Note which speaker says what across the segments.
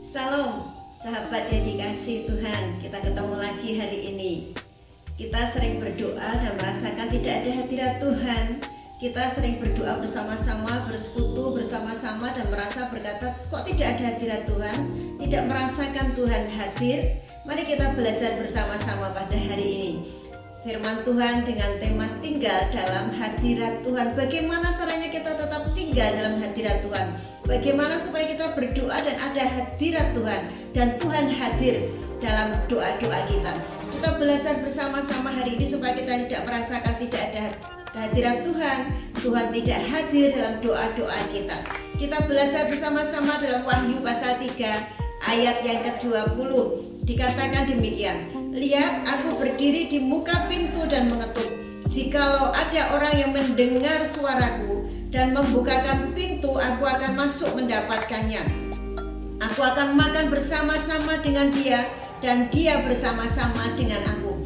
Speaker 1: Salam, sahabat yang dikasihi Tuhan. Kita ketemu lagi hari ini. Kita sering berdoa dan merasakan tidak ada hadirat Tuhan. Kita sering berdoa bersama-sama, bersekutu bersama-sama dan merasa berkata, kok tidak ada hadirat Tuhan? Tidak merasakan Tuhan hadir. Mari kita belajar bersama-sama pada hari ini firman Tuhan dengan tema tinggal dalam hadirat Tuhan. Bagaimana caranya kita tetap tinggal dalam hadirat Tuhan? Bagaimana supaya kita berdoa dan ada hadirat Tuhan dan Tuhan hadir dalam doa-doa kita. Kita belajar bersama-sama hari ini supaya kita tidak merasakan tidak ada hadirat Tuhan. Tuhan tidak hadir dalam doa-doa kita. Kita belajar bersama-sama dalam Wahyu pasal 3 ayat yang ke-20. Dikatakan demikian, lihat aku berdiri di muka pintu dan mengetuk. Jikalau ada orang yang mendengar suaraku dan membukakan pintu, aku akan masuk mendapatkannya. Aku akan makan bersama-sama dengan dia dan dia bersama-sama dengan aku.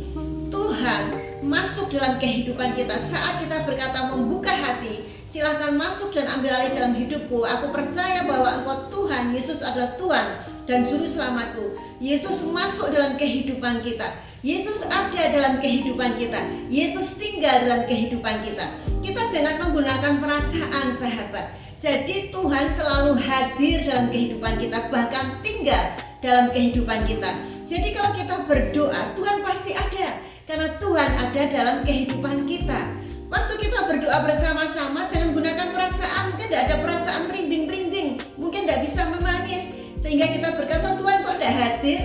Speaker 1: Tuhan masuk dalam kehidupan kita saat kita berkata membuka hati, silakan masuk dan ambil alih dalam hidupku. Aku percaya bahwa Engkau Tuhan, Yesus adalah Tuhan dan Juru Selamatku. Yesus masuk dalam kehidupan kita. Yesus ada dalam kehidupan kita. Yesus tinggal dalam kehidupan kita. Kita jangan menggunakan perasaan, sahabat. Jadi Tuhan selalu hadir dalam kehidupan kita, bahkan tinggal dalam kehidupan kita. Jadi kalau kita berdoa, Tuhan pasti ada, karena Tuhan ada dalam kehidupan kita. Waktu kita berdoa bersama-sama, jangan gunakan perasaan. Mungkin tidak ada perasaan merinding-merinding, mungkin tidak bisa menangis, sehingga kita berkata, Tuhan kok tidak hadir?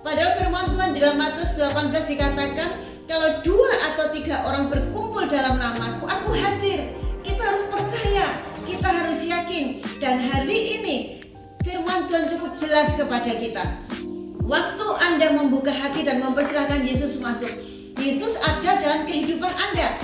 Speaker 1: Padahal firman Tuhan di dalam Matius 18 dikatakan, kalau 2 atau 3 orang berkumpul dalam namaku, aku hadir. Kita harus percaya, kita harus yakin. Dan hari ini firman Tuhan cukup jelas kepada kita. Waktu Anda membuka hati dan mempersilahkan Yesus masuk, Yesus ada dalam kehidupan Anda.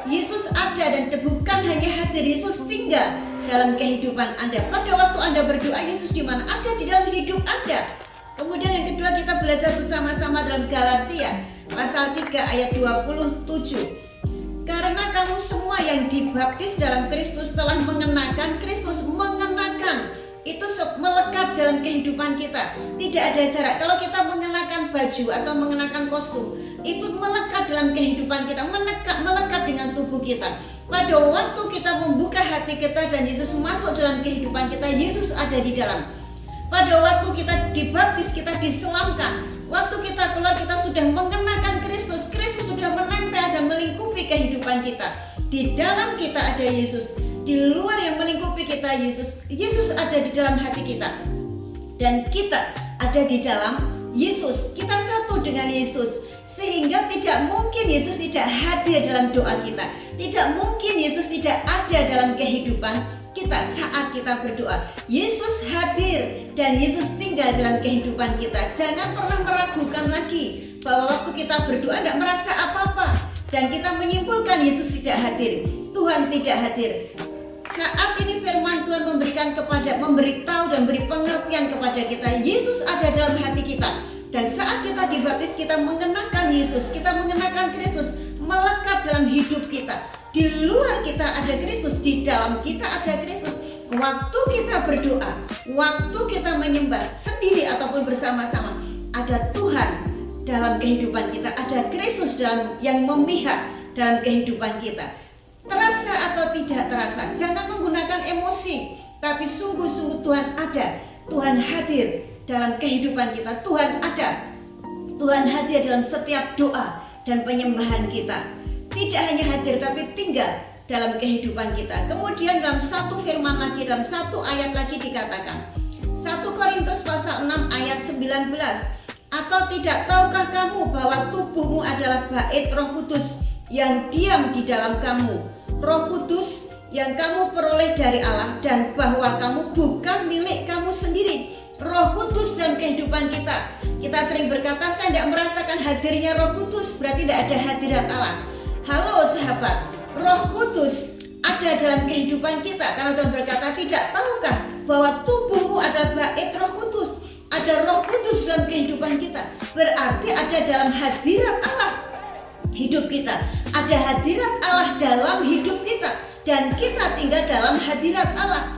Speaker 1: Yesus ada dan bukan hanya hadir, Yesus tinggal dalam kehidupan Anda. Pada waktu Anda berdoa, Yesus di mana? Ada di dalam hidup Anda. Kemudian yang kedua, kita belajar bersama-sama dalam Galatia pasal 3 ayat 27. Karena kamu semua yang dibaptis dalam Kristus telah mengenakan Kristus. Mengenakan itu melekat dalam kehidupan kita. Tidak ada jarak. Kalau kita mengenakan baju atau mengenakan kostum, itu melekat dalam kehidupan kita, melekat dengan tubuh kita. Pada waktu kita membuka hati kita dan Yesus masuk dalam kehidupan kita, Yesus ada di dalam. Pada waktu kita dibaptis, kita diselamkan. Waktu kita keluar, kita sudah mengenakan Kristus. Kristus sudah menempel dan melingkupi kehidupan kita. Di dalam kita ada Yesus. Di luar yang melingkupi kita Yesus. Yesus ada di dalam hati kita. Dan kita ada di dalam Yesus. Kita satu dengan Yesus. Sehingga tidak mungkin Yesus tidak hadir dalam doa kita. Tidak mungkin Yesus tidak ada dalam kehidupan kita saat kita berdoa. Yesus hadir dan Yesus tinggal dalam kehidupan kita. Jangan pernah meragukan lagi bahwa waktu kita berdoa tidak merasa apa-apa dan kita menyimpulkan Yesus tidak hadir. Tuhan tidak hadir. Saat ini firman Tuhan memberitahu dan beri pengertian kepada kita, Yesus ada dalam hati kita. Dan saat kita dibaptis, kita mengenakan Yesus, kita mengenakan Kristus, melekat dalam hidup kita. Di luar kita ada Kristus, di dalam kita ada Kristus. Waktu kita berdoa, waktu kita menyembah sendiri ataupun bersama-sama, ada Tuhan dalam kehidupan kita, ada Kristus yang memihak dalam kehidupan kita. Terasa atau tidak terasa, jangan menggunakan emosi, tapi sungguh-sungguh Tuhan ada, Tuhan hadir dalam kehidupan kita. Tuhan ada, Tuhan hadir dalam setiap doa dan penyembahan kita. Tidak hanya hadir tapi tinggal dalam kehidupan kita. Kemudian dalam satu firman lagi, dalam satu ayat lagi dikatakan, 1 Korintus pasal 6 ayat 19, atau tidak tahukah kamu bahwa tubuhmu adalah bait Roh Kudus yang diam di dalam kamu, Roh Kudus yang kamu peroleh dari Allah, dan bahwa kamu bukan milik kamu sendiri. Roh Kudus dalam kehidupan kita. Kita sering berkata, saya tidak merasakan hadirnya Roh Kudus, berarti tidak ada hadirat Allah. Halo sahabat, Roh Kudus ada dalam kehidupan kita. Karena Tuhan berkata, tidak tahukah bahwa tubuhmu adalah bait Roh Kudus. Ada Roh Kudus dalam kehidupan kita, berarti ada dalam hadirat Allah hidup kita. Ada hadirat Allah dalam hidup kita, dan kita tinggal dalam hadirat Allah.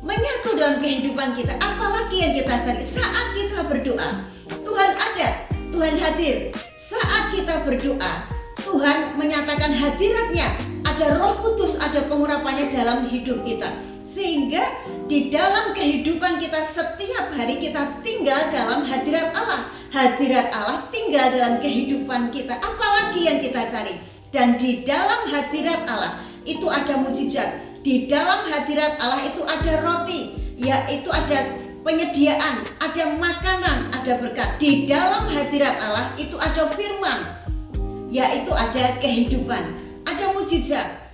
Speaker 1: menyatu dalam kehidupan kita. Apalagi yang kita cari saat kita berdoa? Tuhan ada, Tuhan hadir. Saat kita berdoa, Tuhan menyatakan hadiratnya. Ada Roh Kudus, ada pengurapannya dalam hidup kita. Sehingga di dalam kehidupan kita setiap hari kita tinggal dalam hadirat Allah. Hadirat Allah tinggal dalam kehidupan kita. Apalagi yang kita cari? Dan di dalam hadirat Allah itu ada mujizat. Di dalam hadirat Allah itu ada roti, yaitu ada penyediaan, ada makanan, ada berkat. Di dalam hadirat Allah itu ada firman, yaitu ada kehidupan, ada mujizat,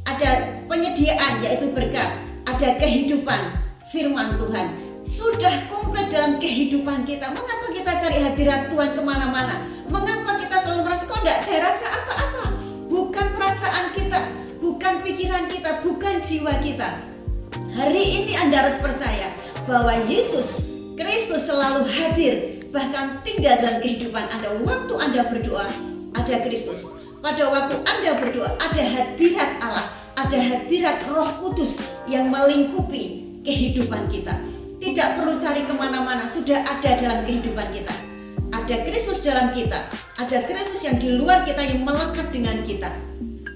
Speaker 1: ada penyediaan, yaitu berkat, ada kehidupan, firman Tuhan. Sudah komplit dalam kehidupan kita. Mengapa kita cari hadirat Tuhan kemana-mana? Mengapa kita selalu merasa kok tidak ada rasa apa-apa? Bukan perasaan kita, bukan pikiran kita, bukan jiwa kita. Hari ini Anda harus percaya bahwa Yesus Kristus selalu hadir, bahkan tinggal dalam kehidupan Anda. Waktu Anda berdoa, ada Kristus. Pada waktu Anda berdoa, ada hadirat Allah, ada hadirat Roh Kudus yang melingkupi kehidupan kita. Tidak perlu cari kemana-mana, sudah ada dalam kehidupan kita. Ada Kristus dalam kita, ada Kristus yang di luar kita yang melekat dengan kita.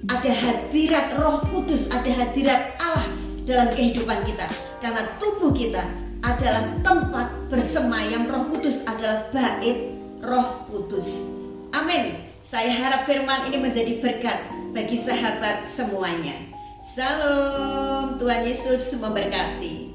Speaker 1: Ada hadirat Roh Kudus, ada hadirat Allah dalam kehidupan kita. Karena tubuh kita adalah tempat bersemayam Roh Kudus, adalah bait Roh Kudus. Amin. Saya harap firman ini menjadi berkat bagi sahabat semuanya. Salam, Tuhan Yesus memberkati.